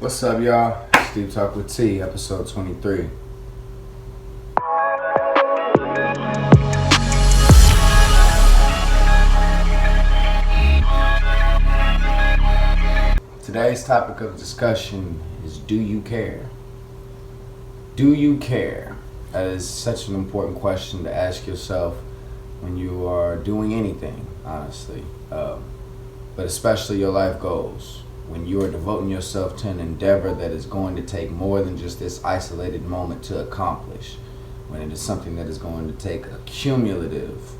What's up, y'all? Steve Talk with T, episode 23. Today's topic of discussion is, do you care? Do you care? That is such an important question to ask yourself when you are doing anything, honestly. But especially your life goals. When you are devoting yourself to an endeavor that is going to take more than just this isolated moment to accomplish. When it is something that is going to take a cumulative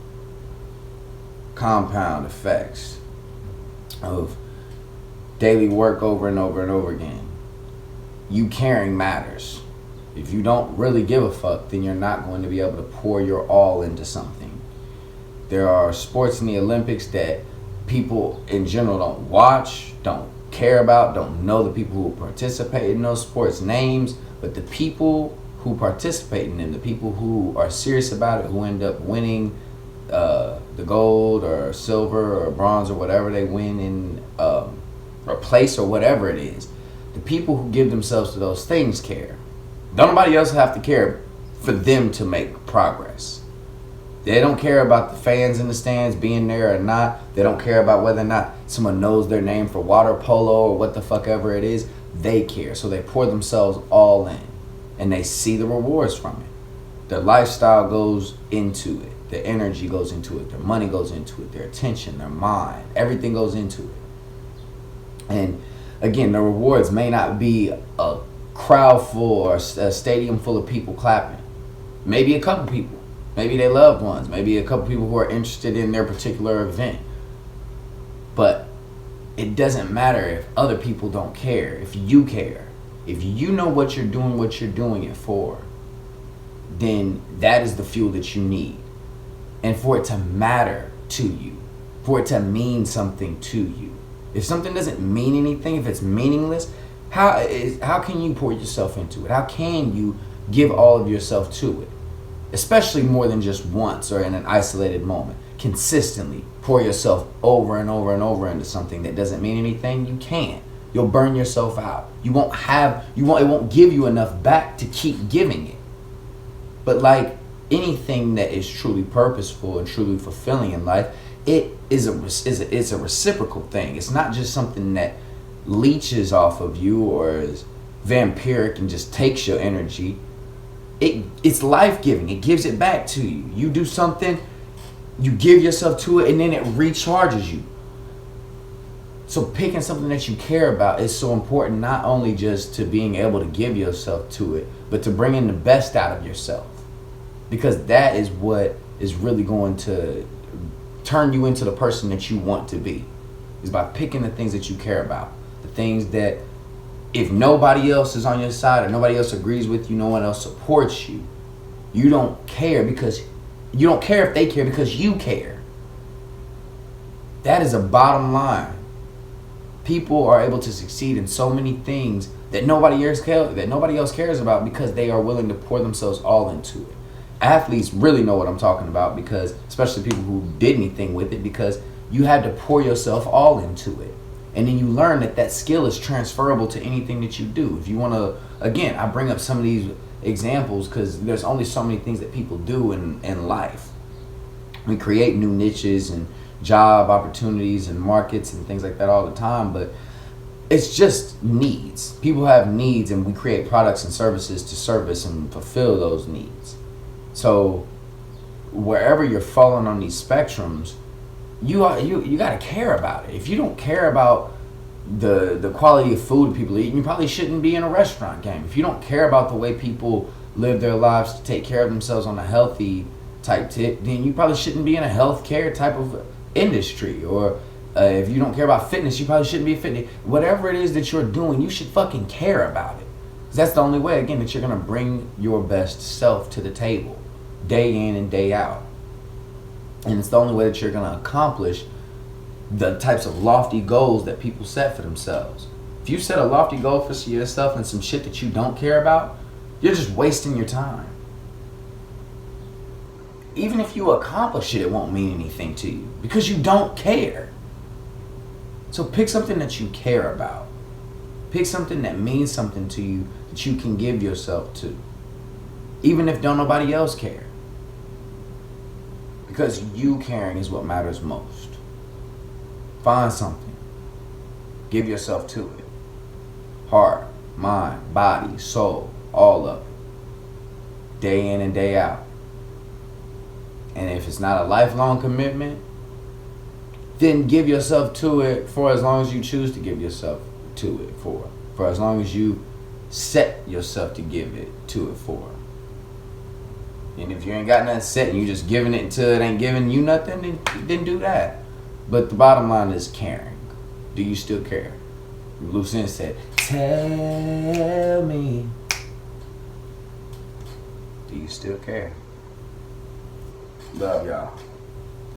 compound effects of daily work over and over and over again. You caring matters. If you don't really give a fuck, then you're not going to be able to pour your all into something. There are sports in the Olympics that people in general don't watch, don't care about, don't know the people who participate in those sports names, but the people who participate in them, the people who are serious about it, who end up winning the gold or silver or bronze or whatever they win in or place or whatever it is, the people who give themselves to those things care. Don't nobody else have to care for them to make progress. They don't care about the fans in the stands being there or not. They don't care about whether or not someone knows their name for water polo or what the fuck ever it is. They care. So they pour themselves all in. And they see the rewards from it. Their lifestyle goes into it. Their energy goes into it. Their money goes into it. Their attention, their mind. Everything goes into it. And again, the rewards may not be a crowd full or a stadium full of people clapping. Maybe a couple people. Maybe their loved ones. Maybe a couple people who are interested in their particular event. But it doesn't matter if other people don't care. If you care. If you know what you're doing it for, then that is the fuel that you need. And for it to matter to you. For it to mean something to you. If something doesn't mean anything, if it's meaningless, how can you pour yourself into it? How can you give all of yourself to it? Especially more than just once or in an isolated moment. Consistently pour yourself over and over and over into something that doesn't mean anything. You can't. You'll burn yourself out. It won't give you enough back to keep giving it. But like anything that is truly purposeful and truly fulfilling in life, it's a reciprocal thing. It's not just something that leeches off of you or is vampiric and just takes your energy. It's life-giving. It gives it back to you. You do something, you give yourself to it, and then it recharges you. So picking something that you care about is so important, not only just to being able to give yourself to it, but to bringing the best out of yourself. Because that is what is really going to turn you into the person that you want to be. Is by picking the things that you care about. The things that if nobody else is on your side or nobody else agrees with you, no one else supports you, you don't care because you don't care if they care because you care. That is a bottom line. People are able to succeed in so many things that nobody else cares about because they are willing to pour themselves all into it. Athletes really know what I'm talking about, because especially people who did anything with it, because you had to pour yourself all into it. And then you learn that skill is transferable to anything that you do. If you want to, again, I bring up some of these examples because there's only so many things that people do in life. We create new niches and job opportunities and markets and things like that all the time, but it's just needs. People have needs, and we create products and services to service and fulfill those needs. So wherever you're falling on these spectrums, you got to care about it. If you don't care about the quality of food people eat, you probably shouldn't be in a restaurant game. If you don't care about the way people live their lives to take care of themselves on a healthy type tip, then you probably shouldn't be in a healthcare type of industry. Or if you don't care about fitness, you probably shouldn't be a fitness. Whatever it is that you're doing, you should fucking care about it. 'Cause that's the only way, again, that you're going to bring your best self to the table day in and day out. And it's the only way that you're going to accomplish the types of lofty goals that people set for themselves. If you set a lofty goal for yourself and some shit that you don't care about, you're just wasting your time. Even if you accomplish it, it won't mean anything to you because you don't care. So pick something that you care about. Pick something that means something to you that you can give yourself to. Even if don't nobody else care. Because you caring is what matters most. Find something. Give yourself to it. Heart, mind, body, soul, all of it. Day in and day out. And if it's not a lifelong commitment, then give yourself to it for as long as you choose to give yourself to it for as long as you set yourself to give it to it for. And if you ain't got nothing set and you just giving it until it ain't giving you nothing, then do that. But the bottom line is caring. Do you still care? Lucien said, tell me, do you still care? Love y'all.